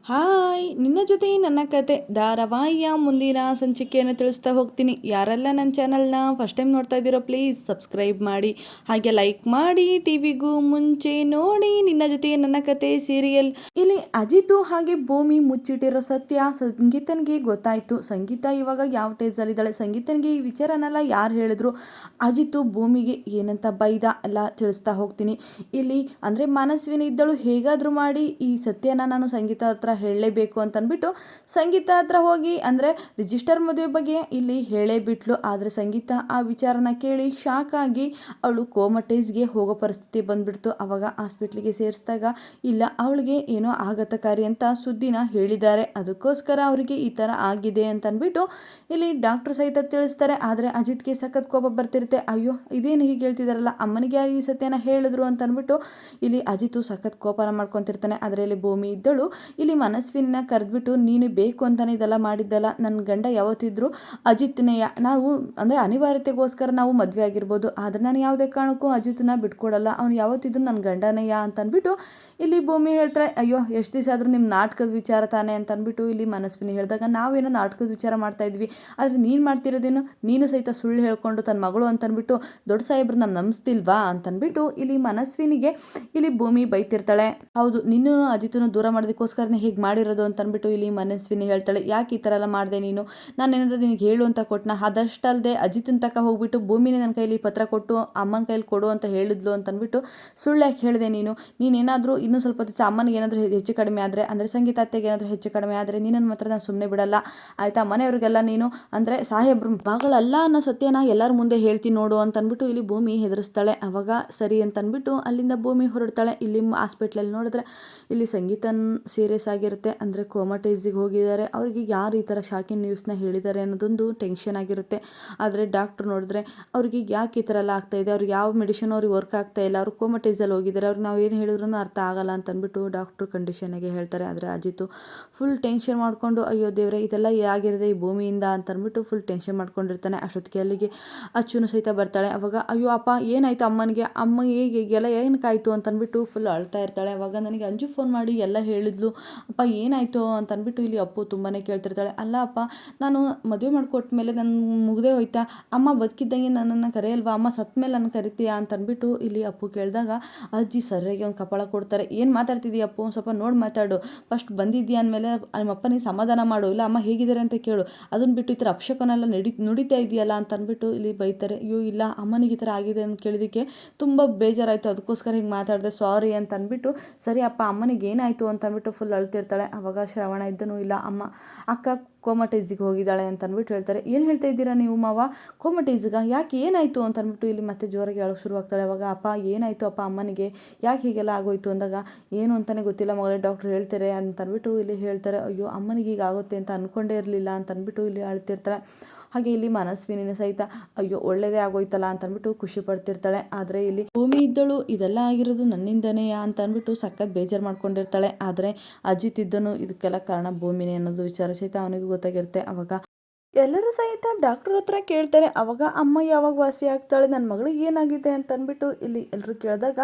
Hi ನಿನ್ನ ಜೊತೆ ನನ್ನ ಕತೆ ಧಾರಾವಾಹಿಯ ಮುಂದಿನ ಸಂಚಿಕೆಯನ್ನು ತಿಳಿಸ್ತಾ ಹೋಗ್ತೀನಿ. ಯಾರೆಲ್ಲ ನನ್ನ ಚಾನಲ್ನ ಫಸ್ಟ್ ಟೈಮ್ ನೋಡ್ತಾ ಇದ್ದೀರೋ ಪ್ಲೀಸ್ ಸಬ್ಸ್ಕ್ರೈಬ್ ಮಾಡಿ, ಹಾಗೆ ಲೈಕ್ ಮಾಡಿ. ಟಿವಿಗೂ ಮುಂಚೆ ನೋಡಿ ನಿನ್ನ ಜೊತೆ ನನ್ನ ಕತೆ ಸೀರಿಯಲ್. ಇಲ್ಲಿ ಅಜಿತು ಹಾಗೆ ಭೂಮಿ ಮುಚ್ಚಿಟ್ಟಿರೋ ಸತ್ಯ ಸಂಗೀತನ್ಗೆ ಗೊತ್ತಾಯ್ತು. ಸಂಗೀತ ಇವಾಗ ಯಾವ ಟೇಜಲ್ಲಿದ್ದಾಳೆ, ಸಂಗೀತನ್ಗೆ ಈ ವಿಚಾರನೆಲ್ಲ ಯಾರು ಹೇಳಿದ್ರು, ಅಜಿತು ಭೂಮಿಗೆ ಏನಂತ ಬೈದ ಎಲ್ಲ ತಿಳಿಸ್ತಾ ಹೋಗ್ತೀನಿ. ಇಲ್ಲಿ ಅಂದರೆ ಮನಸ್ವಿನಿ ಇದ್ದಳು, ಹೇಗಾದರೂ ಮಾಡಿ ಈ ಸತ್ಯನ ನಾನು ಸಂಗೀತ ಹತ್ರ ಹೇಳಲೇಬೇಕು ಅಂತ ಅಂದ್ಬಿಟ್ಟು ಸಂಗೀತ ಹತ್ರ ಹೋಗಿ ಅಂದರೆ ರಿಜಿಸ್ಟರ್ ಮದುವೆ ಬಗ್ಗೆ ಇಲ್ಲಿ ಹೇಳೇ ಬಿಟ್ಲು. ಆದರೆ ಸಂಗೀತ ಆ ವಿಚಾರನ ಕೇಳಿ ಶಾಕ್ ಆಗಿ ಅವಳು ಕೋಮಟೇಜ್ಗೆ ಹೋಗೋ ಪರಿಸ್ಥಿತಿ ಬಂದ್ಬಿಡ್ತು. ಅವಾಗ ಹಾಸ್ಪಿಟ್ಲಿಗೆ ಸೇರಿಸಿದಾಗ ಇಲ್ಲ ಅವಳಿಗೆ ಏನೋ ಆಘಾತಕಾರಿ ಅಂತ ಸುದ್ದಿನ ಹೇಳಿದ್ದಾರೆ, ಅದಕ್ಕೋಸ್ಕರ ಅವರಿಗೆ ಈ ಥರ ಆಗಿದೆ ಅಂತ ಅಂದ್ಬಿಟ್ಟು ಇಲ್ಲಿ ಡಾಕ್ಟ್ರು ಸಹಿತ ತಿಳಿಸ್ತಾರೆ. ಆದರೆ ಅಜಿತ್ಗೆ ಸಖತ್ ಕೋಪ ಬರ್ತಿರುತ್ತೆ. ಅಯ್ಯೋ ಇದೇನು ಹೀಗೆ ಹೇಳ್ತಿದಾರಲ್ಲ, ಅಮ್ಮನಿಗೆ ಯಾರು ಈ ಸತ್ಯನ ಹೇಳಿದ್ರು ಅಂತ ಅಂದ್ಬಿಟ್ಟು ಇಲ್ಲಿ ಅಜಿತು ಸಖತ್ ಕೋಪನ ಮಾಡ್ಕೊತಿರ್ತಾನೆ. ಅದರಲ್ಲಿ ಭೂಮಿ ಇದ್ದಳು ಇಲ್ಲಿ ಮನಸ್ವಿನ ಕರೆದ್ಬಿಟ್ಟು ನೀನು ಬೇಕು ಅಂತಾನೆ ಇದೆಲ್ಲ ಮಾಡಿದ್ದಲ್ಲ, ನನ್ನ ಗಂಡ ಯಾವತ್ತಿದ್ರು ಅಜಿತ್ನೆಯ ನಾವು ಅಂದರೆ ಅನಿವಾರ್ಯತೆಗೋಸ್ಕರ ನಾವು ಮದುವೆ ಆಗಿರ್ಬೋದು, ಆದರೆ ನಾನು ಯಾವುದೇ ಕಾರಣಕ್ಕೂ ಅಜಿತ್ನ ಬಿಟ್ಕೊಡಲ್ಲ, ಅವ್ನು ಯಾವತ್ತಿದ್ರು ನನ್ನ ಗಂಡನೆಯ ಅಂತ ಅಂದ್ಬಿಟ್ಟು ಇಲ್ಲಿ ಭೂಮಿ ಹೇಳ್ತಾಳೆ. ಅಯ್ಯೋ ಎಷ್ಟು ದಿವಸ ಆದರೂ ನಿಮ್ಮ ನಾಟಕದ ವಿಚಾರ ತಾನೆ ಅಂತ ಅಂದ್ಬಿಟ್ಟು ಇಲ್ಲಿ ಮನಸ್ವಿನಿ ಹೇಳಿದಾಗ ನಾವೇನೋ ನಾಟಕದ ವಿಚಾರ ಮಾಡ್ತಾ ಇದ್ವಿ, ಆದರೆ ನೀನು ಮಾಡ್ತಿರೋದೇನು, ನೀನು ಸಹಿತ ಸುಳ್ಳು ಹೇಳ್ಕೊಂಡು ತನ್ನ ಮಗಳು ಅಂತ ಅಂದ್ಬಿಟ್ಟು ದೊಡ್ಡ ಸಾಹೇಬ್ರು ನಮ್ಮ ನಂಬಿಸ್ತಿಲ್ವಾ ಅಂತಂದ್ಬಿಟ್ಟು ಇಲ್ಲಿ ಮನಸ್ವಿನಿಗೆ ಇಲ್ಲಿ ಭೂಮಿ ಬೈತಿರ್ತಾಳೆ. ಹೌದು ನಿನ್ನೂ ಅಜಿತನು ದೂರ ಮಾಡೋದಕ್ಕೋಸ್ಕರನೇ ಹೇಗೆ ಮಾಡಿರೋದು ಅಂತ ಅಂದ್ಬಿಟ್ಟು ಇಲ್ಲಿ ಮನಸ್ವಿನಿ ಹೇಳ್ತಾಳೆ. ಯಾಕೆ ಈ ಥರ ಎಲ್ಲ ಮಾಡಿದೆ ನೀನು, ನಾನು ಏನಾದರೂ ನಿನಗೆ ಹೇಳು ಅಂತ ಕೊಟ್ಟನ, ಅದಷ್ಟಲ್ಲದೆ ಅಜಿತನ ತಕ ಹೋಗ್ಬಿಟ್ಟು ಭೂಮಿನೇ ನನ್ನ ಕೈಲಿ ಪತ್ರ ಕೊಟ್ಟು ಅಮ್ಮನ ಕೈಲಿ ಕೊಡು ಅಂತ ಹೇಳಿದ್ಲು ಅಂತ ಅಂದ್ಬಿಟ್ಟು ಸುಳ್ಳು ಯಾಕೆ ಹೇಳಿದೆ ನೀನೇನಾದರೂ ಇನ್ನೂ ಸ್ವಲ್ಪ ದಿವಸ ಅಮ್ಮನಿಗೆ ಏನಾದರೂ ಹೆಚ್ಚು ಕಡಿಮೆ ಆದರೆ ಅಂದರೆ ಸಂಗೀತ ಅತ್ತೆಗೆ ಏನಾದರೂ ಹೆಚ್ಚು ಕಡಿಮೆ ಆದರೆ ನಿನ್ನನ್ನು ಮಾತ್ರ ನಾನು ಸುಮ್ಮನೆ ಬಿಡಲ್ಲ ಆಯಿತಾ, ಮನೆಯವ್ರಿಗೆಲ್ಲ ನೀನು ಅಂದರೆ ಸಾಹೇಬ್ರ ಮಗಳಲ್ಲ ಅನ್ನೋ ಸತ್ಯನ ಎಲ್ಲರ ಮುಂದೆ ಹೇಳ್ತೀನಿ ನೋಡು ಅಂತ ಅಂದ್ಬಿಟ್ಟು ಇಲ್ಲಿ ಭೂಮಿ ಹೆದರಿಸ್ತಾಳೆ. ಅವಾಗ ಸರಿ ಅಂತ ಅಂದ್ಬಿಟ್ಟು ಅಲ್ಲಿಂದ ಭೂಮಿ ಹೊರಡ್ತಾಳೆ. ಇಲ್ಲಿ ಹಾಸ್ಪಿಟ್ಲಲ್ಲಿ ನೋಡಿದ್ರೆ ಇಲ್ಲಿ ಸಂಗೀತನ ಸೀರಿಯಸ್ ಆಗಿರುತ್ತೆ, ಅಂದರೆ ಕೋಮಟೇಜಿಗೆ ಹೋಗಿದ್ದಾರೆ. ಅವರಿಗೆ ಯಾರು ಈ ಥರ ಶಾಕಿಂಗ್ ನ್ಯೂಸ್ನ ಹೇಳಿದ್ದಾರೆ ಅನ್ನೋದೊಂದು ಟೆನ್ಷನ್ ಆಗಿರುತ್ತೆ. ಆದರೆ ಡಾಕ್ಟ್ರು ನೋಡಿದ್ರೆ ಅವ್ರಿಗೆ ಯಾಕೆ ಈ ಥರ ಎಲ್ಲ ಆಗ್ತಾಯಿದೆ, ಅವ್ರಿಗೆ ಯಾವ ಮೆಡಿಸಿನ್ ಅವ್ರಿಗೆ ವರ್ಕ್ ಆಗ್ತಾ ಇಲ್ಲ, ಅವ್ರು ಕೋಮಟೇಜಲ್ಲಿ ಹೋಗಿದ್ದಾರೆ, ಅವ್ರಿಗೆ ನಾವು ಏನು ಹೇಳಿದ್ರು ಅರ್ಥ ಆಗಲ್ಲ ಅಂತ ಅಂದ್ಬಿಟ್ಟು ಡಾಕ್ಟ್ರು ಕಂಡೀಷನಾಗೆ ಹೇಳ್ತಾರೆ. ಆದರೆ ಅಜಿತು ಫುಲ್ ಟೆನ್ಷನ್ ಮಾಡಿಕೊಂಡು ಅಯ್ಯೋ ದೇವ್ರೆ ಇದೆಲ್ಲ ಆಗಿರೋದೆ ಈ ಭೂಮಿಯಿಂದ ಅಂತ ಅಂದ್ಬಿಟ್ಟು ಫುಲ್ ಟೆನ್ಷನ್ ಮಾಡ್ಕೊಂಡಿರ್ತಾನೆ. ಅಷ್ಟೊತ್ತಿಗೆ ಅಲ್ಲಿಗೆ ಅಚ್ಚುನು ಸಹಿತ ಬರ್ತಾಳೆ. ಅವಾಗ ಅಯ್ಯೋ ಅಪ್ಪ ಏನಾಯಿತು ಅಮ್ಮಗೆ ಹೇಗೆಲ್ಲ ಏನಕ್ಕಾಯಿತು ಅಂತ ಅಂದ್ಬಿಟ್ಟು ಫುಲ್ ಅಳ್ತಾ ಇರ್ತಾಳೆ. ಅವಾಗ ನನಗೆ ಅಂಜು ಫೋನ್ ಮಾಡಿ ಎಲ್ಲ ಹೇಳಿದ್ಲು, ಅಪ್ಪ ಏನಾಯಿತು ಅಂತ ಅಂದ್ಬಿಟ್ಟು ಇಲ್ಲಿ ಅಪ್ಪು ತುಂಬಾ ಕೇಳ್ತಿರ್ತಾಳೆ. ಅಲ್ಲ ಅಪ್ಪ ನಾನು ಮದುವೆ ಮಾಡಿಕೊಟ್ಟ ಮೇಲೆ ನಾನು ಮುಗ್ದೇ ಹೋಯ್ತಾ, ಅಮ್ಮ ಬದುಕಿದ್ದಂಗೆ ನನ್ನನ್ನು ಕರೆಯಲ್ವಾ, ಅಮ್ಮ ಸತ್ತ ಮೇಲೆ ನನ್ನ ಕರಿತೀಯಾ ಅಂತ ಅಂದ್ಬಿಟ್ಟು ಇಲ್ಲಿ ಅಪ್ಪು ಕೇಳಿದಾಗ ಅಜ್ಜಿ ಸರಿಯಾಗಿ ಒಂದು ಕಪಾಳ ಕೊಡ್ತಾರೆ. ಏನು ಮಾತಾಡ್ತಿದ್ದೀಯ ಅಪ್ಪು, ಒಂದು ಸ್ವಲ್ಪ ನೋಡಿ ಮಾತಾಡು, ಫಸ್ಟ್ ಬಂದಿದ್ದೀಯ ಅಂದಮೇಲೆ ನಿಮ್ಮಪ್ಪ ನೀನು ಸಮಾಧಾನ ಮಾಡು, ಇಲ್ಲ ಅಮ್ಮ ಹೇಗಿದ್ದಾರೆ ಅಂತ ಕೇಳು, ಅದನ್ನು ಬಿಟ್ಟು ಈ ಥರ ಅಪಶಕನೆಲ್ಲ ನುಡಿತಾ ಇದೆಯಲ್ಲ ಅಂತ ಅಂದ್ಬಿಟ್ಟು ಇಲ್ಲಿ ಬೈತಾರೆ. ಅಯ್ಯೋ ಇಲ್ಲ ಅಮ್ಮನಿಗೆ ಈ ಥರ ಆಗಿದೆ ಅಂತ ಕೇಳಿದ್ದಕ್ಕೆ ತುಂಬ ಬೇಜಾರಾಯಿತು, ಅದಕ್ಕೋಸ್ಕರ ಹಿಂಗೆ ಮಾತಾಡಿದೆ ಸಾರಿ ಅಂತ ಅಂದ್ಬಿಟ್ಟು ಸರಿ ಅಪ್ಪ ಅಮ್ಮನಿಗೆ ಏನಾಯಿತು ಅಂತ ಅಂದ್ಬಿಟ್ಟು ಫುಲ್ ಅಳ್ತಿರ್ತಾಳೆ. ಅವಾಗ ಶ್ರವಣ ಇದ್ದನು ಇಲ್ಲ ಅಕ್ಕ ಕೋಮಟೇಜಿಗೆ ಹೋಗಿದ್ದಾಳೆ ಅಂತ ಅಂದ್ಬಿಟ್ಟು ಹೇಳ್ತಾರೆ. ಏನು ಹೇಳ್ತಾ ಇದ್ದೀರಾ ನೀವು ಮಾವ, ಕೋಮಟೇಜಿಗ ಯಾಕೆ ಏನಾಯಿತು ಅಂತ ಅಂದ್ಬಿಟ್ಟು ಇಲ್ಲಿ ಮತ್ತೆ ಜೋರಾಗಿ ಹೇಳೋಕ್ಕೆ ಶುರುವಾಗ್ತಾಳೆ. ಅವಾಗ ಅಪ್ಪ ಏನಾಯಿತು ಅಪ್ಪ ಅಮ್ಮನಿಗೆ ಯಾಕೆ ಹೀಗೆಲ್ಲ ಆಗೋಯ್ತು ಅಂದಾಗ ಏನು ಅಂತಲೇ ಗೊತ್ತಿಲ್ಲ ಮಗಳೇ, ಡಾಕ್ಟ್ರು ಹೇಳ್ತಾರೆ ಅಂತ ಅಂದ್ಬಿಟ್ಟು ಇಲ್ಲಿ ಹೇಳ್ತಾರೆ. ಅಯ್ಯೋ ಅಮ್ಮನಿಗೆ ಈಗ ಆಗುತ್ತೆ ಅಂತ ಅಂದ್ಕೊಂಡೇ ಇರಲಿಲ್ಲ ಅಂತ ಅಂದ್ಬಿಟ್ಟು ಇಲ್ಲಿ ಅಳ್ತಿರ್ತಾಳೆ. ಹಾಗೆ ಇಲ್ಲಿ ಮನಸ್ವಿನಿನ ಸಹಿತ ಅಯ್ಯೋ ಒಳ್ಳೇದೇ ಆಗೋಯ್ತಲ್ಲ ಅಂತ ಅಂದ್ಬಿಟ್ಟು ಖುಷಿ ಪಡ್ತಿರ್ತಾಳೆ. ಆದರೆ ಇಲ್ಲಿ ಭೂಮಿ ಇದ್ದಳು ಇದೆಲ್ಲ ಆಗಿರೋದು ನನ್ನಿಂದನೇ ಅಂತ ಅಂದ್ಬಿಟ್ಟು ಸಖತ್ ಬೇಜಾರು ಮಾಡ್ಕೊಂಡಿರ್ತಾಳೆ. ಆದರೆ ಅಜಿತ್ ಇದ್ದನು ಇದಕ್ಕೆಲ್ಲ ಕಾರಣ ಭೂಮಿನೇ ಅನ್ನೋದು ವಿಚಾರ ಸಹಿತ ಅವನಿಗೂ ಗೊತ್ತಾಗಿರುತ್ತೆ. ಅವಾಗ ಎಲ್ಲರೂ ಸಹಿತ ಡಾಕ್ಟ್ರ್ ಹತ್ರ ಕೇಳ್ತಾರೆ. ಅವಾಗ ಅಮ್ಮ ಯಾವಾಗ ವಾಸಿ ಆಗ್ತಾಳೆ, ನನ್ನ ಮಗಳಿಗೆ ಏನಾಗಿದೆ ಅಂತ ಅಂದ್ಬಿಟ್ಟು ಇಲ್ಲಿ ಎಲ್ಲರೂ ಕೇಳಿದಾಗ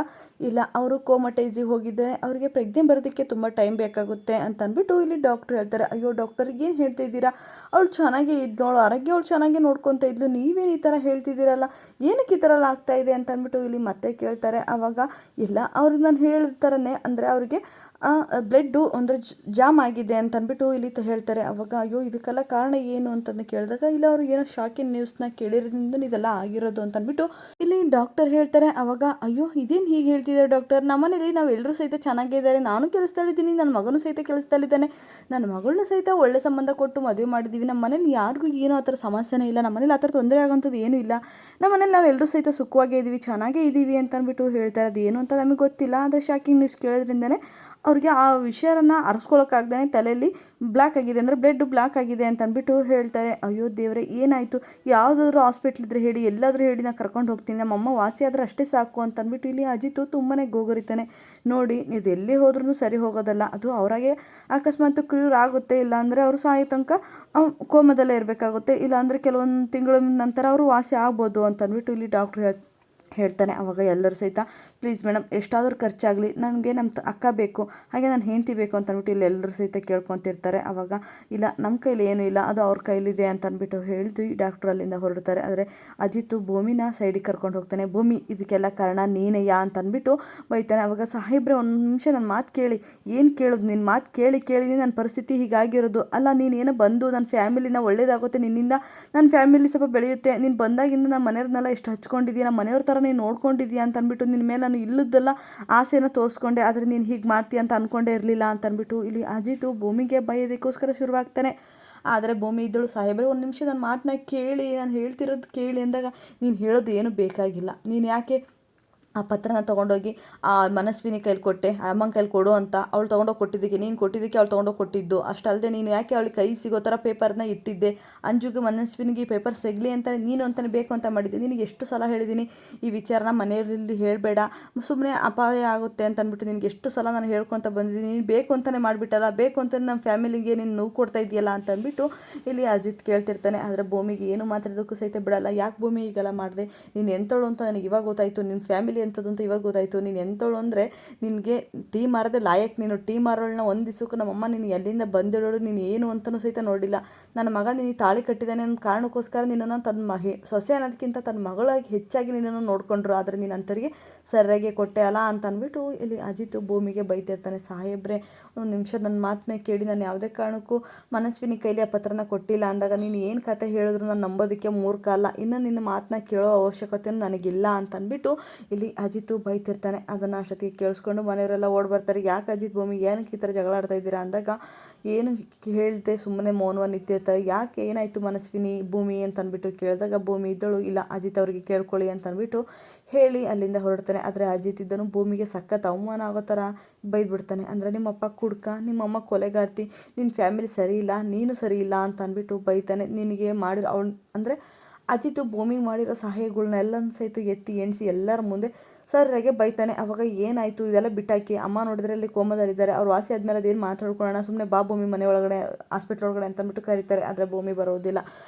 ಇಲ್ಲ ಅವರು ಕೋಮಟೈಸಿಗೆ ಹೋಗಿದ್ದೆ, ಅವರಿಗೆ ಪ್ರಜ್ಞೆ ಬರೋದಕ್ಕೆ ತುಂಬ ಟೈಮ್ ಬೇಕಾಗುತ್ತೆ ಅಂತ ಅಂದ್ಬಿಟ್ಟು ಇಲ್ಲಿ ಡಾಕ್ಟ್ರು ಹೇಳ್ತಾರೆ. ಅಯ್ಯೋ ಡಾಕ್ಟರ್ಗೆ ಏನು ಹೇಳ್ತಾ ಇದ್ದೀರಾ, ಅವಳು ಚೆನ್ನಾಗೇ ಇದ್ದವಳು, ಆರೋಗ್ಯ ಅವಳು ಚೆನ್ನಾಗೇ ನೋಡ್ಕೊತಾ ಇದ್ಲು, ನೀವೇನು ಈ ಥರ ಹೇಳ್ತಿದ್ದೀರಲ್ಲ, ಏನಕ್ಕೆ ಈ ಥರ ಎಲ್ಲ ಆಗ್ತಾ ಇದೆ ಅಂತ ಅಂದ್ಬಿಟ್ಟು ಇಲ್ಲಿ ಮತ್ತೆ ಕೇಳ್ತಾರೆ. ಆವಾಗ ಇಲ್ಲ ಅವ್ರಿಗೆ ನಾನು ಹೇಳಿದ ಥರನೇ ಅಂದರೆ ಅವ್ರಿಗೆ ಬ್ಲಡ್ಡು ಅಂದರೆ ಜಾಮ್ ಆಗಿದೆ ಅಂತ ಅಂದ್ಬಿಟ್ಟು ಇಲ್ಲಿ ಹೇಳ್ತಾರೆ. ಅವಾಗ ಅಯ್ಯೋ ಇದಕ್ಕೆಲ್ಲ ಕಾರಣ ಏನು ಅಂತಂದು ಕೇಳಿದಾಗ ಇಲ್ಲ ಅವರು ಏನೋ ಶಾಕಿಂಗ್ ನ್ಯೂಸ್ನ ಕೇಳಿರೋದ್ರಿಂದ ಇದೆಲ್ಲ ಆಗಿರೋದು ಅಂತ ಅಂದ್ಬಿಟ್ಟು ಇಲ್ಲಿ ಡಾಕ್ಟರ್ ಹೇಳ್ತಾರೆ. ಅವಾಗ ಅಯ್ಯೋ ಇದೇನು ಹೀಗೆ ಹೇಳ್ತಿದ್ದಾರೆ ಡಾಕ್ಟರ್, ನಮ್ಮನೇಲಿ ನಾವು ಎಲ್ಲರೂ ಸಹಿತ ಚೆನ್ನಾಗಿದ್ದಾರೆ, ನಾನು ಕೆಲಸದಲ್ಲಿದ್ದೀನಿ, ನನ್ನ ಮಗನೂ ಸಹಿತ ಕೆಲಸದಲ್ಲಿದ್ದಾನೆ, ನನ್ನ ಮಗಳನ್ನ ಸಹಿತ ಒಳ್ಳೆ ಸಂಬಂಧ ಕೊಟ್ಟು ಮದುವೆ ಮಾಡಿದ್ದೀವಿ, ನಮ್ಮ ಮನೇಲಿ ಯಾರಿಗೂ ಏನೋ ಆ ಥರ ಸಮಸ್ಯೆನೇ ಇಲ್ಲ, ನಮ್ಮ ಮನೇಲಿ ಆ ಥರ ತೊಂದರೆ ಆಗೋಂಥದ್ದು ಏನೂ ಇಲ್ಲ, ನಮ್ಮ ಮನೇಲಿ ನಾವು ಎಲ್ಲರೂ ಸಹಿತ ಸುಖವಾಗೇ ಇದ್ದೀವಿ, ಚೆನ್ನಾಗೇ ಇದ್ದೀವಿ ಅಂತ ಅಂದ್ಬಿಟ್ಟು ಹೇಳ್ತಾರೆ. ಅದು ಏನು ಅಂತ ನಮಗೆ ಗೊತ್ತಿಲ್ಲ, ಆದರೆ ಶಾಕಿಂಗ್ ನ್ಯೂಸ್ ಕೇಳೋದ್ರಿಂದನೇ ಅವ್ರಿಗೆ ಆ ವಿಷಯನ ಅರಸ್ಕೊಳ್ಳೋಕ್ಕಾಗ್ದೇ ತಲೆಯಲ್ಲಿ ಬ್ಲ್ಯಾಕ್ ಆಗಿದೆ ಅಂದರೆ ಬ್ಲಡ್ ಬ್ಲ್ಯಾಕ್ ಆಗಿದೆ ಅಂತ ಅಂದ್ಬಿಟ್ಟು ಹೇಳ್ತಾರೆ. ಅಯ್ಯೋ ದೇವ್ರೆ ಏನಾಯಿತು, ಯಾವುದಾದ್ರೂ ಹಾಸ್ಪಿಟ್ಲ್ ಇದ್ರೆ ಹೇಳಿ, ಎಲ್ಲಾದರೂ ಹೇಳಿ ನಾನು ಕರ್ಕೊಂಡು ಹೋಗ್ತೀನಿ, ನಮ್ಮಮ್ಮ ವಾಸಿ ಆದರೆ ಅಷ್ಟೇ ಸಾಕು ಅಂತ ಅಂದ್ಬಿಟ್ಟು ಇಲ್ಲಿ ಅಜಿತು ತುಂಬಾ ಗೋಗರಿತಾನೆ. ನೋಡಿ ನೀವು ಎಲ್ಲಿ ಹೋದ್ರೂ ಸರಿ ಹೋಗೋದಲ್ಲ, ಅದು ಅವರಾಗೆ ಅಕಸ್ಮಾತ್ ಕ್ಯೂರ್ ಆಗುತ್ತೆ, ಇಲ್ಲಾಂದರೆ ಅವರು ಸಾಯೋ ತನಕ ಕೋಮದಲ್ಲೇ ಇರಬೇಕಾಗುತ್ತೆ, ಇಲ್ಲಾಂದರೆ ಕೆಲವೊಂದು ತಿಂಗಳ ನಂತರ ಅವರು ವಾಸಿ ಆಗ್ಬೋದು ಅಂತ ಅಂದ್ಬಿಟ್ಟು ಇಲ್ಲಿ ಡಾಕ್ಟ್ರು ಹೇಳ್ತಾನೆ. ಅವಾಗ ಎಲ್ಲರೂ ಸಹಿತ ಪ್ಲೀಸ್ ಮೇಡಮ್ ಎಷ್ಟಾದರೂ ಖರ್ಚಾಗಲಿ ನನಗೆ ನಮ್ಮ ಅಕ್ಕ ಬೇಕು, ಹಾಗೆ ನನ್ನ ಹೆಂಡತಿ ಬೇಕು ಅಂತ ಅಂದ್ಬಿಟ್ಟು ಇಲ್ಲಿ ಎಲ್ಲರೂ ಸಹಿತ ಕೇಳ್ಕೊತಿರ್ತಾರೆ. ಅವಾಗ ಇಲ್ಲ ನಮ್ಮ ಕೈಲಿ ಏನೂ ಇಲ್ಲ, ಅದು ಅವ್ರ ಕೈಲಿದೆ ಅಂತ ಅಂದ್ಬಿಟ್ಟು ಹೇಳ್ದು ಡಾಕ್ಟ್ರು ಅಲ್ಲಿಂದ ಹೊರಡ್ತಾರೆ. ಆದರೆ ಅಜಿತ್ತು ಭೂಮಿನ ಸೈಡಿಗೆ ಕರ್ಕೊಂಡು ಹೋಗ್ತಾನೆ. ಭೂಮಿ ಇದಕ್ಕೆಲ್ಲ ಕಾರಣ ನೀನೆಯಾ ಅಂತ ಅಂದ್ಬಿಟ್ಟು ಬೈತಾನೆ. ಅವಾಗ ಸಾಹೇಬ್ರೆ ಒಂದು ನಿಮಿಷ ನನ್ನ ಮಾತು ಕೇಳಿ. ಏನು ಕೇಳೋದು, ನಿನ್ನ ಮಾತು ಕೇಳಿ ನನ್ನ ಪರಿಸ್ಥಿತಿ ಹೀಗಾಗಿರೋದು. ಅಲ್ಲ ನೀನೇನೋ ಬಂದು ನನ್ನ ಫ್ಯಾಮಿಲಿನ ಒಳ್ಳೇದಾಗುತ್ತೆ, ನಿನ್ನಿಂದ ನನ್ನ ಫ್ಯಾಮಿಲಿ ಸ್ವಲ್ಪ ಬೆಳೆಯುತ್ತೆ, ನೀನು ಬಂದಾಗಿಂದ ನಮ್ಮ ಮನೆಯವ್ರನ್ನೆಲ್ಲ ಎಷ್ಟು ಹಚ್ಕೊಂಡಿದ್ದೀಯ, ನಮ್ಮ ಮನೆಯವ್ರ ಥರ ನೀನು ನೋಡ್ಕೊಂಡಿದ್ದೀಯ ಅಂತ ಅಂದ್ಬಿಟ್ಟು ನಿನ್ನ ಮೇಲೆ ನಾನು ಇಲ್ಲದ್ದೆಲ್ಲ ಆಸೆನ ತೋರಿಸ್ಕೊಂಡೆ, ಆದರೆ ನೀನು ಹೀಗೆ ಮಾಡ್ತೀಯ ಅಂತ ಅಂದ್ಕೊಂಡೇ ಇರಲಿಲ್ಲ ಅಂತ ಅಂದ್ಬಿಟ್ಟು ಇಲ್ಲಿ ಅಜಿತು ಭೂಮಿಗೆ ಬೈಯೋದಕ್ಕೋಸ್ಕರ ಶುರುವಾಗ್ತಾನೆ. ಆದರೆ ಭೂಮಿ ಇದ್ದಳು, ಸಾಹೇಬ್ರೆ ಒಂದು ನಿಮಿಷ ನನ್ನ ಮಾತನ್ನ ಕೇಳಿ, ನಾನು ಹೇಳ್ತಿರೋದು ಕೇಳಿ ಅಂದಾಗ, ನೀನು ಹೇಳೋದು ಏನೂ ಬೇಕಾಗಿಲ್ಲ, ನೀನು ಯಾಕೆ ಆ ಪತ್ರನ ತೊಗೊಂಡೋಗಿ ಆ ಮನಸ್ವಿನಿ ಕೈಲಿ ಕೊಟ್ಟೆ, ಆ ಅಮ್ಮನ ಕೈಲಿ ಕೊಡು ಅಂತ ಅವಳು ತೊಗೊಂಡೋಗಿ ಕೊಟ್ಟಿದ್ದಕ್ಕೆ, ನೀನು ಕೊಟ್ಟಿದ್ದಕ್ಕೆ ಅವಳು ತೊಗೊಂಡೋಗಿ ಕೊಟ್ಟಿದ್ದು ಅಷ್ಟಲ್ಲದೆ ನೀನು ಯಾಕೆ ಅವಳಿಗೆ ಕೈ ಸಿಗೋ ಥರ ಪೇಪರ್ನ ಇಟ್ಟಿದ್ದೆ, ಅಂಜುಗೆ ಮನಸ್ವಿನಿಗೆ ಪೇಪರ್ ಸಿಗಲಿ ಅಂತ ನೀನು ಅಂತಲೇ ಬೇಕು ಅಂತ ಮಾಡಿದ್ದೆ. ನಿನಗೆ ಎಷ್ಟು ಸಲ ಹೇಳಿದ್ದೀನಿ ಈ ವಿಚಾರನ ಮನೆಯಲ್ಲಿ ಹೇಳಬೇಡ, ಸುಮ್ಮನೆ ಅಪಾಯ ಆಗುತ್ತೆ ಅಂತ ಅಂದ್ಬಿಟ್ಟು ನಿನಗೆ ಎಷ್ಟು ಸಲ ನಾನು ಹೇಳ್ಕೊತ ಬಂದಿದ್ದೀನಿ, ನೀನು ಬೇಕು ಅಂತಲೇ ಮಾಡಿಬಿಟ್ಟಲ್ಲ, ಬೇಕು ಅಂತಲೇ ನಮ್ಮ ಫ್ಯಾಮಿಲಿಗೆ ನೀನು ನೋವು ಕೊಡ್ತಾ ಇದೆಯಲ್ಲ ಅಂತ ಅಂದ್ಬಿಟ್ಟು ಇಲ್ಲಿ ಅಜಿತ್ ಕೇಳ್ತಿರ್ತಾನೆ. ಆದರೆ ಭೂಮಿಗೆ ಏನು ಮಾತಾಡೋದಕ್ಕೂ ಸಹಿತ ಬಿಡಲ್ಲ. ಯಾಕೆ ಭೂಮಿ ಈಗೆಲ್ಲ ಮಾಡಿದೆ, ನೀನು ಎಂತಳು ಅಂತ ನನಗೆ ಇವಾಗ ಗೊತ್ತಾಯಿತು, ನಿನ್ನ ಫ್ಯಾಮಿಲಿ ಎಂಥದ್ದು ಅಂತ ಇವಾಗ ಗೊತ್ತಾಯಿತು, ನೀನು ಎಂತಳು ಅಂದರೆ ನಿನಗೆ ಟೀ ಮಾರದೆ ಲಾಯಕ್, ನೀನು ಟೀ ಮಾರೋಳನ್ನ ಒಂದು ದಿವಸಕ್ಕೂ ನಮ್ಮಮ್ಮ ನೀನು ಎಲ್ಲಿಂದ ಬಂದಿರೋಳು, ನೀನು ಏನು ಅಂತಲೂ ಸಹಿತ ನೋಡಿಲ್ಲ, ನನ್ನ ಮಗ ನೀನು ತಾಳಿ ಕಟ್ಟಿದ್ದಾನೆ ಅನ್ನೋ ಕಾರಣಕ್ಕೋಸ್ಕರ ನಿನ್ನನ್ನು ತನ್ನ ಸೊಸೆ ಅನ್ನೋದಕ್ಕಿಂತ ತನ್ನ ಮಗಳಾಗಿ ಹೆಚ್ಚಾಗಿ ನಿನ್ನನ್ನು ನೋಡಿಕೊಂಡ್ರು, ಆದರೆ ನೀನು ಅಂಥವ್ರಿಗೆ ಸರಿಯಾಗಿ ಕೊಟ್ಟೆ ಅಲ್ಲ ಅಂತ ಅಂದ್ಬಿಟ್ಟು ಇಲ್ಲಿ ಅಜಿತು ಭೂಮಿಗೆ ಬೈತಿರ್ತಾನೆ. ಸಾಹೇಬ್ರೆ ಒಂದು ನಿಮಿಷ ನನ್ನ ಮಾತನ್ನ ಕೇಳಿ, ನಾನು ಯಾವುದೇ ಕಾರಣಕ್ಕೂ ಮನಸ್ವಿನಿ ಕೈಲಿ ಆ ಪತ್ರನ ಕೊಟ್ಟಿಲ್ಲ ಅಂದಾಗ ನೀನು ಏನು ಕತೆ ಹೇಳಿದ್ರು ನಾನು ನಂಬೋದಕ್ಕೆ ಮೂರ್ಖ ಅಲ್ಲ, ಇನ್ನು ನಿನ್ನ ಮಾತನ್ನ ಕೇಳೋ ಅವಶ್ಯಕತೆಯೂ ನನಗಿಲ್ಲ ಅಂತ ಅಂದ್ಬಿಟ್ಟು ಇಲ್ಲಿ ಅಜಿತು ಬೈತಿರ್ತಾನೆ. ಅದನ್ನು ಅಷ್ಟೊತ್ತಿಗೆ ಕೇಳಿಸ್ಕೊಂಡು ಮನೆಯವರೆಲ್ಲ ಓಡಿ ಬರ್ತಾರೆ. ಯಾಕೆ ಅಜಿತ್ ಭೂಮಿ ಏನಕ್ಕೆ ಈ ಥರ ಜಗಳ ಆಡ್ತಾ ಇದ್ದೀರಾ ಅಂದಾಗ, ಏನು ಹೇಳ್ದೆ ಸುಮ್ಮನೆ ಮೌನವಾಗಿ ನಿಂತಿರ್ತಾರೆ. ಯಾಕೆ ಏನಾಯಿತು ಮನಸ್ವಿನಿ ಭೂಮಿ ಅಂತ ಅಂದ್ಬಿಟ್ಟು ಕೇಳಿದಾಗ ಭೂಮಿ ಇದ್ದಳು, ಇಲ್ಲ ಅಜಿತ್ ಅವರಿಗೆ ಕೇಳ್ಕೊಳ್ಳಿ ಅಂತ ಅಂದ್ಬಿಟ್ಟು ಹೇಳಿ ಅಲ್ಲಿಂದ ಹೊರಡ್ತಾನೆ. ಆದರೆ ಅಜಿತ್ ಇದ್ದನು ಭೂಮಿಗೆ ಸಖತ್ ಅವಮಾನ ಆಗೋ ಥರ ಬೈದ್ಬಿಡ್ತಾನೆ. ಅಂದರೆ ನಿಮ್ಮಪ್ಪ ಕುಡ್ಕ, ನಿಮ್ಮಮ್ಮ ಕೊಲೆಗಾರ್ತಿ, ನಿನ್ನ ಫ್ಯಾಮಿಲಿ ಸರಿ ಇಲ್ಲ, ನೀನು ಸರಿ ಇಲ್ಲ ಅಂತ ಅಂದ್ಬಿಟ್ಟು ಬೈತಾನೆ. ನಿನಗೆ ಮಾಡಿರೋ ಅವಳು ಅಂದರೆ ಅಜಿತು ಭೂಮಿಗೆ ಮಾಡಿರೋ ಸಹಾಯಗಳನ್ನೆಲ್ಲನೂ ಸಹಿತ ಎತ್ತಿ ಎಣಿಸಿ ಎಲ್ಲರ ಮುಂದೆ ಸರ್ರಾಗೆ ಬೈತಾನೆ. ಅವಾಗ ಏನಾಯಿತು ಇದೆಲ್ಲ ಬಿಟ್ಟಾಕಿ, ಅಮ್ಮ ನೋಡಿದ್ರೆ ಅಲ್ಲಿ ಕೋಮದಲ್ಲಿದ್ದಾರೆ, ಅವ್ರು ವಾಸಿ ಆದಮೇಲೆ ಅದೇನು ಮಾತಾಡ್ಕೊಳ್ಳೋಣ, ಸುಮ್ಮನೆ ಬಾ ಭೂಮಿ ಮನೆ ಒಳಗಡೆ ಹಾಸ್ಪಿಟ್ಲ್ ಒಳಗಡೆ ಅಂತ ಅಂದ್ಬಿಟ್ಟು ಕರೀತಾರೆ. ಆದರೆ ಭೂಮಿ ಬರೋದಿಲ್ಲ.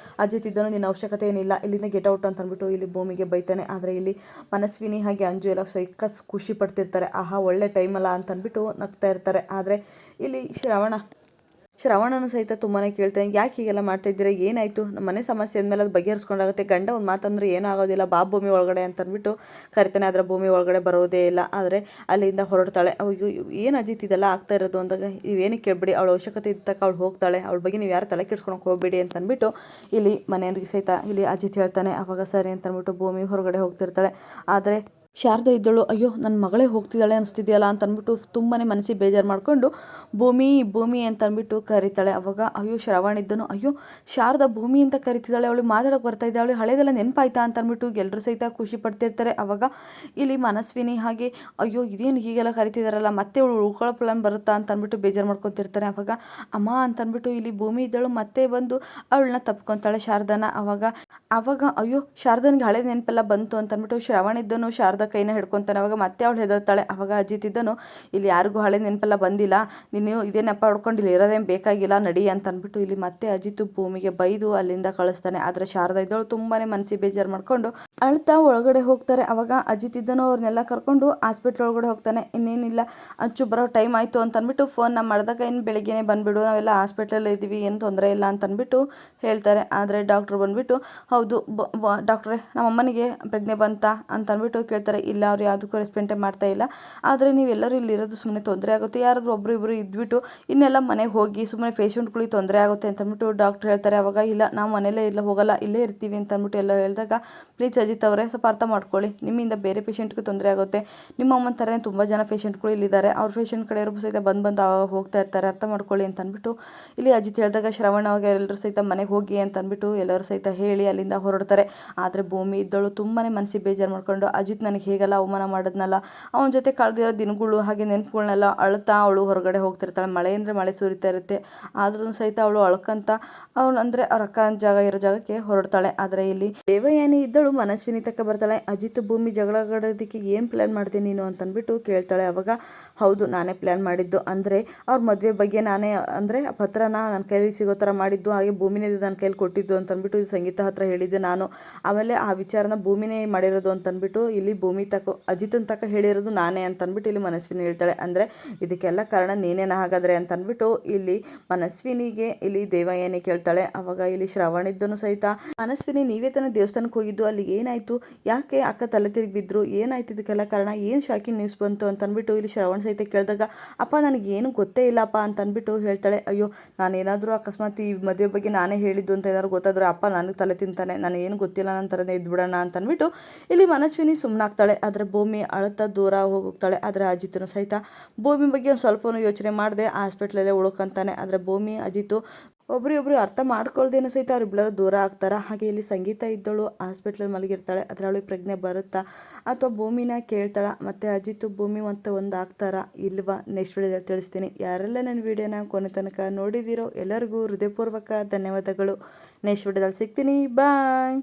ಅಜಿತ್ ಇದ್ದನು ನಿನ್ನ ಅವಶ್ಯಕತೆ ಏನಿಲ್ಲ, ಇಲ್ಲಿಂದ ಗೆಟ್ ಔಟ್ ಅಂತ ಅಂದ್ಬಿಟ್ಟು ಇಲ್ಲಿ ಭೂಮಿಗೆ ಬೈತಾನೆ. ಆದರೆ ಇಲ್ಲಿ ಮನಸ್ವಿನಿ ಹಾಗೆ ಅಂಜು ಎಲ್ಲ ಸೈಕ ಖುಷಿ ಪಡ್ತಿರ್ತಾರೆ. ಆಹಾ ಒಳ್ಳೆ ಟೈಮಲ್ಲ ಅಂತ ಅಂದ್ಬಿಟ್ಟು ನಗ್ತಾ ಇರ್ತಾರೆ. ಆದರೆ ಇಲ್ಲಿ ಶ್ರವಣನು ಸಹಿತ ತುಂಬಾ ಕೇಳ್ತಾನೆ, ಯಾಕೆ ಹೀಗೆಲ್ಲ ಮಾಡ್ತಾ ಇದ್ದೀರಾ, ಏನಾಯಿತು, ನಮ್ಮ ಮನೆ ಸಮಸ್ಯೆ ಅಂದಮೇಲೆ ಅದು ಬಗೆಹರಿಸ್ಕೊಂಡಾಗುತ್ತೆ, ಗಂಡ ಒಂದು ಮಾತಂದ್ರೆ ಏನೂ ಆಗೋದಿಲ್ಲ, ಬಾ ಭೂಮಿ ಒಳಗಡೆ ಅಂತ ಅಂದ್ಬಿಟ್ಟು ಕರಿತಾನೆ. ಆದರೆ ಭೂಮಿ ಒಳಗಡೆ ಬರೋದೇ ಇಲ್ಲ. ಆದರೆ ಅಲ್ಲಿಂದ ಹೊರಡ್ತಾಳೆ. ಅಯ್ಯೋ ಏನು ಅಜಿತ್ ಇದೆಲ್ಲ ಆಗ್ತಾ ಇರೋದು ಅಂದಾಗ, ಇವೇನಕ್ಕೆ ಕೇಳಬೇಡಿ, ಅವಳ ಅವಶ್ಯಕತೆ ಇದ್ದ ತಕ್ಕ ಅವಳು ಹೋಗ್ತಾಳೆ, ಅವಳ ಬಗ್ಗೆ ನೀವು ಯಾರು ತಲೆ ಕೆಡ್ಸ್ಕೊಳಕ್ಕೆ ಹೋಗಬೇಡಿ ಅಂತ ಅಂದ್ಬಿಟ್ಟು ಇಲ್ಲಿ ಮನೆಯವ್ರಿಗೆ ಸಹಿತ ಇಲ್ಲಿ ಅಜಿತ್ ಹೇಳ್ತಾನೆ. ಅವಾಗ ಸರಿ ಅಂತ ಅಂದ್ಬಿಟ್ಟು ಭೂಮಿ ಹೊರಗಡೆ ಹೋಗ್ತಿರ್ತಾಳೆ. ಆದರೆ ಶಾರದಾ ಇದ್ದಳು, ಅಯ್ಯೋ ನನ್ನ ಮಗಳೇ ಹೋಗ್ತಿದ್ದಾಳೆ ಅನಿಸ್ತಿದೆಯಲ್ಲ ಅಂತ ಅಂದ್ಬಿಟ್ಟು ತುಂಬಾ ಮನಸ್ಸಿಗೆ ಬೇಜಾರು ಮಾಡಿಕೊಂಡು ಭೂಮಿ ಅಂತ ಅಂದ್ಬಿಟ್ಟು ಕರೀತಾಳೆ. ಅವಾಗ ಅಯ್ಯೋ ಶ್ರವಣ ಇದ್ದನು, ಅಯ್ಯೋ ಶಾರದಾ ಭೂಮಿ ಅಂತ ಕರಿತಿದ್ದಾಳೆ, ಅವಳು ಮಾತಾಡೋಕೆ ಬರ್ತಾ ಇದ್ದಾಳೆ, ಅವಳು ಹಳೇದೆಲ್ಲ ನೆನಪಾಯ್ತಾ ಅಂತ ಅಂದ್ಬಿಟ್ಟು ಎಲ್ಲರೂ ಸಹಿತ ಖುಷಿ ಪಡ್ತಿರ್ತಾರೆ. ಅವಾಗ ಇಲ್ಲಿ ಮನಸ್ವಿನಿ ಹಾಗೆ ಅಯ್ಯೋ ಇದೇನು ಹೀಗೆಲ್ಲ ಕರಿತಿದ್ದಾರಲ್ಲ, ಮತ್ತೆ ಅವಳು ಉಳ್ಕೊಳ್ಳೋ ಪ್ಲಾನ್ ಬರುತ್ತಾ ಅಂತ ಅಂದ್ಬಿಟ್ಟು ಬೇಜಾರು ಮಾಡ್ಕೊತಿರ್ತಾರೆ. ಅವಾಗ ಅಮ್ಮ ಅಂತ ಅಂದ್ಬಿಟ್ಟು ಇಲ್ಲಿ ಭೂಮಿ ಇದ್ದಳು ಮತ್ತೆ ಬಂದು ಅವಳನ್ನ ತಪ್ಕೊತಾಳೆ ಶಾರದಾನ. ಅವಾಗ ಅಯ್ಯೋ ಶಾರದನಿಗೆ ಹಳೆ ನೆನಪೆಲ್ಲ ಬಂತು ಅಂತ ಅಂದ್ಬಿಟ್ಟು ಶ್ರವಣ ಇದ್ದನು ಶಾರದಾ ಕೈನ ಹಿಡ್ಕೊತಾನೆ. ಅವಾಗ ಮತ್ತೆ ಅವಳು ಹೆದರ್ತಾಳೆ. ಅವಾಗ ಅಜಿತ್ ಇದ್ದನು, ಇಲ್ಲಿ ಯಾರಿಗೂ ಹಳೆ ನೆನಪೆಲ್ಲ ಬಂದಿಲ್ಲ, ನೀನು ಇದೇನಪ್ಪ ಹೊಡ್ಕೊಂಡು ಇಲ್ಲಿ ಇರೋದೇನು ಬೇಕಾಗಿಲ್ಲ ನಡಿ ಅಂತ ಅಂದ್ಬಿಟ್ಟು ಇಲ್ಲಿ ಮತ್ತೆ ಅಜಿತ್ ಭೂಮಿಗೆ ಬೈದು ಅಲ್ಲಿಂದ ಕಳಿಸ್ತಾನೆ. ಆದರೆ ಶಾರದಾ ಇದ್ದಳು ತುಂಬಾ ಮನಸ್ಸಿಗೆ ಬೇಜಾರು ಮಾಡ್ಕೊಂಡು ಅಳ್ತಾ ಒಳಗಡೆ ಹೋಗ್ತಾರೆ. ಅವಾಗ ಅಜಿತ್ ಇದ್ದನು ಅವ್ರನ್ನೆಲ್ಲ ಕರ್ಕೊಂಡು ಹಾಸ್ಪಿಟ್ಲ್ ಒಳಗಡೆ ಹೋಗ್ತಾನೆ. ಇನ್ನೇನಿಲ್ಲ ಅಂಚು ಬರೋ ಟೈಮ್ ಆಯಿತು ಅಂತ ಅಂದ್ಬಿಟ್ಟು ಫೋನ್ನ ಮಾಡಿದಾಗ ಇನ್ನು ಬೆಳಿಗ್ಗೆನೇ ಬಂದುಬಿಡು, ನಾವೆಲ್ಲ ಹಾಸ್ಪಿಟ್ಲಲ್ಲಿ ಇದ್ದೀವಿ, ಏನು ತೊಂದರೆ ಇಲ್ಲ ಅಂತ ಅಂದ್ಬಿಟ್ಟು ಹೇಳ್ತಾರೆ. ಆದರೆ ಡಾಕ್ಟ್ರು ಬಂದುಬಿಟ್ಟು ಹೌದು ಡಾಕ್ಟ್ರೇ ನಮ್ಮಮ್ಮನಿಗೆ ಪ್ರಜ್ಞೆ ಬಂತ ಅಂತ ಅಂದ್ಬಿಟ್ಟು ಕೇಳ್ತಾರೆ. ಇಲ್ಲ ಅವ್ರು ಯಾವುದಕ್ಕೂ ರೆಸ್ಪಾಂಡೇ ಮಾಡ್ತಾ ಇಲ್ಲ, ಆದರೆ ನೀವೆಲ್ಲರೂ ಇಲ್ಲಿರೋದು ಸುಮ್ಮನೆ ತೊಂದರೆ ಆಗುತ್ತೆ, ಯಾರಾದರೂ ಒಬ್ಬರು ಇಬ್ಬರು ಇದ್ಬಿಟ್ಟು ಇನ್ನೆಲ್ಲ ಮನೆಗೆ ಹೋಗಿ ಸುಮ್ಮನೆ ಪೇಷಂಟ್ಗಳಿಗೆ ತೊಂದರೆ ಆಗುತ್ತೆ ಅಂತ ಅಂದ್ಬಿಟ್ಟು ಡಾಕ್ಟ್ರು ಹೇಳ್ತಾರೆ. ಅವಾಗ ಇಲ್ಲ ನಾವು ಮನೇಲೇ ಇಲ್ಲ ಹೋಗಲ್ಲ ಇಲ್ಲೇ ಇರ್ತೀವಿ ಅಂತ ಅಂದ್ಬಿಟ್ಟು ಎಲ್ಲ ಹೇಳಿದಾಗ, ಪ್ಲೀಸ್ ಅಜಿತ್ ಅವರೇ ಸ್ವಲ್ಪ ಅರ್ಥ ಮಾಡ್ಕೊಳ್ಳಿ, ನಿಮ್ಮಿಂದ ಬೇರೆ ಪೇಷಂಟ್ಗೂ ತೊಂದರೆ ಆಗುತ್ತೆ, ನಿಮ್ಮ ಅಮ್ಮನ ಥರನೇ ತುಂಬ ಜನ ಪೇಷಂಟ್ಗಳು ಇಲ್ಲಿದ್ದಾರೆ, ಅವ್ರ ಪೇಷಂಟ್ ಕಡೆಯವರು ಸಹಿತ ಬಂದು ಹೋಗ್ತಾ ಇರ್ತಾರೆ, ಅರ್ಥ ಮಾಡ್ಕೊಳ್ಳಿ ಅಂತ ಅಂದ್ಬಿಟ್ಟು ಇಲ್ಲಿ ಅಜಿತ್ ಹೇಳಿದಾಗ ಶ್ರವಣ ಅವಾಗ ಎಲ್ಲರೂ ಸಹಿತ ಮನೆಗೆ ಹೋಗಿ ಅಂತ ಅಂದ್ಬಿಟ್ಟು ಎಲ್ಲರೂ ಸಹಿತ ಹೇಳಿ ಅಲ್ಲಿಂದ ಹೊರಡ್ತಾರೆ. ಆದರೆ ಭೂಮಿ ಇದ್ದಳು ತುಂಬಾ ಮನಸ್ಸಿಗೆ ಬೇಜಾರು ಮಾಡ್ಕೊಂಡು, ಅಜಿತ್ ನನಗೆ ನನಗೆ ಹೇಗೆಲ್ಲ ಅವಮಾನ ಮಾಡಿದ್ನಲ್ಲ, ಅವನ ಜೊತೆ ಕಳೆದಿರೋ ದಿನಗಳು ಹಾಗೆ ನೆನಪುಗಳನ್ನೆಲ್ಲ ಅಳ್ತಾ ಅವಳು ಹೊರಗಡೆ ಹೋಗ್ತಿರ್ತಾಳೆ. ಮಳೆ ಅಂದರೆ ಮಳೆ ಸುರಿತಾ ಇರುತ್ತೆ, ಆದ್ರೂ ಸಹಿತ ಅವಳು ಅಳ್ಕಂತ ಅವಳು ಅಂದರೆ ಅವ್ರ ಅಕ್ಕನ ಜಾಗ ಇರೋ ಜಾಗಕ್ಕೆ ಹೊರಡ್ತಾಳೆ. ಆದರೆ ಇಲ್ಲಿ ದೇವಯಾನಿ ಇದ್ದಳು ಮನಸ್ವಿನಿ ತಕ್ಕ ಬರ್ತಾಳೆ. ಅಜಿತ್ ಭೂಮಿ ಜಗಳಾಡೋದಕ್ಕೆ ಏನು ಪ್ಲ್ಯಾನ್ ಮಾಡ್ತೀನಿ ನೀನು ಅಂತಂದ್ಬಿಟ್ಟು ಕೇಳ್ತಾಳೆ. ಅವಾಗ ಹೌದು ನಾನೇ ಪ್ಲ್ಯಾನ್ ಮಾಡಿದ್ದು, ಅಂದರೆ ಅವ್ರ ಮದುವೆ ಬಗ್ಗೆ ನಾನೇ ಅಂದರೆ ಪತ್ರನ ನನ್ನ ಕೈಲಿ ಸಿಗೋ ಥರ ಮಾಡಿದ್ದು, ಹಾಗೆ ಭೂಮಿನೇ ನನ್ನ ಕೈಲಿ ಕೊಟ್ಟಿದ್ದು ಅಂತಂದ್ಬಿಟ್ಟು ಇದು ಸಂಗೀತ ಹತ್ರ ಹೇಳಿದ್ದೆ ನಾನು. ಆಮೇಲೆ ಆ ವಿಚಾರನ ಭೂಮಿನೇ ಮಾಡಿರೋದು ಅಂತಂದ್ಬಿಟ್ಟು ಇಲ್ಲಿ ಭೂಮಿ ತಕ್ಕ ಅಜಿತನ ತಕ್ಕ ಹೇಳಿರೋದು ನಾನೇ ಅಂತಂದ್ಬಿಟ್ಟು ಇಲ್ಲಿ ಮನಸ್ವಿನಿ ಹೇಳ್ತಾಳೆ. ಅಂದರೆ ಇದಕ್ಕೆಲ್ಲ ಕಾರಣ ನೀನೇನ ಹಾಗಾದರೆ ಅಂತಂದ್ಬಿಟ್ಟು ಇಲ್ಲಿ ಮನಸ್ವಿನಿಗೆ ಇಲ್ಲಿ ದೇವಯಾನಿ ಕೇಳ್ತಾಳೆ. ಅವಾಗ ಇಲ್ಲಿ ಶ್ರವಣಿದ್ದನು ಸಹಿತ ಮನಸ್ವಿನಿ ನೀವೇ ತನ್ನ ದೇವಸ್ಥಾನಕ್ಕೆ ಹೋಗಿದ್ದು, ಅಲ್ಲಿ ಏನಾಯಿತು, ಯಾಕೆ ಅಕ್ಕ ತಲೆ ತಿರುಗಿ ಬಿದ್ದರು, ಏನಾಯ್ತು ಇದಕ್ಕೆಲ್ಲ ಕಾರಣ, ಏನು ಶಾಕಿಂಗ್ ನ್ಯೂಸ್ ಬಂತು ಅಂತಂದ್ಬಿಟ್ಟು ಇಲ್ಲಿ ಶ್ರವಣ್ ಸಹಿತ ಕೇಳಿದಾಗ ಅಪ್ಪ ನನಗೇನು ಗೊತ್ತೇ ಇಲ್ಲಪ್ಪ ಅಂತಂದ್ಬಿಟ್ಟು ಹೇಳ್ತಾಳೆ. ಅಯ್ಯೋ ನಾನೇನಾದರೂ ಅಕಸ್ಮಾತ್ ಈ ಮದುವೆ ಬಗ್ಗೆ ನಾನೇ ಹೇಳಿದ್ದು ಅಂತ ಏನಾದ್ರು ಗೊತ್ತಾದರೆ ಅಪ್ಪ ನನಗೆ ತಲೆ ತಿಂತಾನೆ, ನಾನು ಏನು ಗೊತ್ತಿಲ್ಲ ನನ್ನ ಥರನೇ ಇದ್ಬಿಡೋಣ ಅಂತಂದ್ಬಿಟ್ಟು ಇಲ್ಲಿ ಮನಸ್ವಿನಿ ಸುಮ್ಮನಾಗ್ತಾಳೆ. ಆದರೆ ಭೂಮಿ ಅಳುತ್ತಾ ದೂರ ಹೋಗ್ತಾಳೆ. ಆದರೆ ಅಜಿತನು ಸಹಿತ ಭೂಮಿ ಬಗ್ಗೆ ಒಂದು ಸ್ವಲ್ಪನೂ ಯೋಚನೆ ಮಾಡದೆ ಹಾಸ್ಪಿಟ್ಲಲ್ಲೇ ಉಳ್ಕೊಂತಾನೆ. ಆದರೆ ಭೂಮಿ ಅಜಿತು ಒಬ್ರು ಅರ್ಥ ಮಾಡ್ಕೊಳ್ದೇನೋ ಸಹಿತ ಅವರಿಬ್ಬರು ದೂರ ಆಗ್ತಾರೆ. ಹಾಗೆ ಇಲ್ಲಿ ಸಂಗೀತ ಇದ್ದಳು ಹಾಸ್ಪಿಟ್ಲಲ್ಲಿ ಮಲಗಿರ್ತಾಳೆ. ಆದರೆ ಅವಳಿಗೆ ಪ್ರಜ್ಞೆ ಬರುತ್ತಾ ಅಥವಾ ಭೂಮಿನ ಕೇಳ್ತಾಳ, ಮತ್ತು ಅಜಿತ್ ಭೂಮಿ ಒಂದು ಆಗ್ತಾರಾ ಇಲ್ವಾ ನೆಕ್ಸ್ಟ್ ವಿಡಿಯೋದಲ್ಲಿ ತಿಳಿಸ್ತೀನಿ. ಯಾರೆಲ್ಲ ನನ್ನ ವಿಡಿಯೋನ ಕೊನೆ ತನಕ ನೋಡಿದಿರೋ ಎಲ್ಲರಿಗೂ ಹೃದಯಪೂರ್ವಕ ಧನ್ಯವಾದಗಳು. ನೆಕ್ಸ್ಟ್ ವಿಡಿಯೋದಲ್ಲಿ ಸಿಗ್ತೀನಿ, ಬಾಯ್.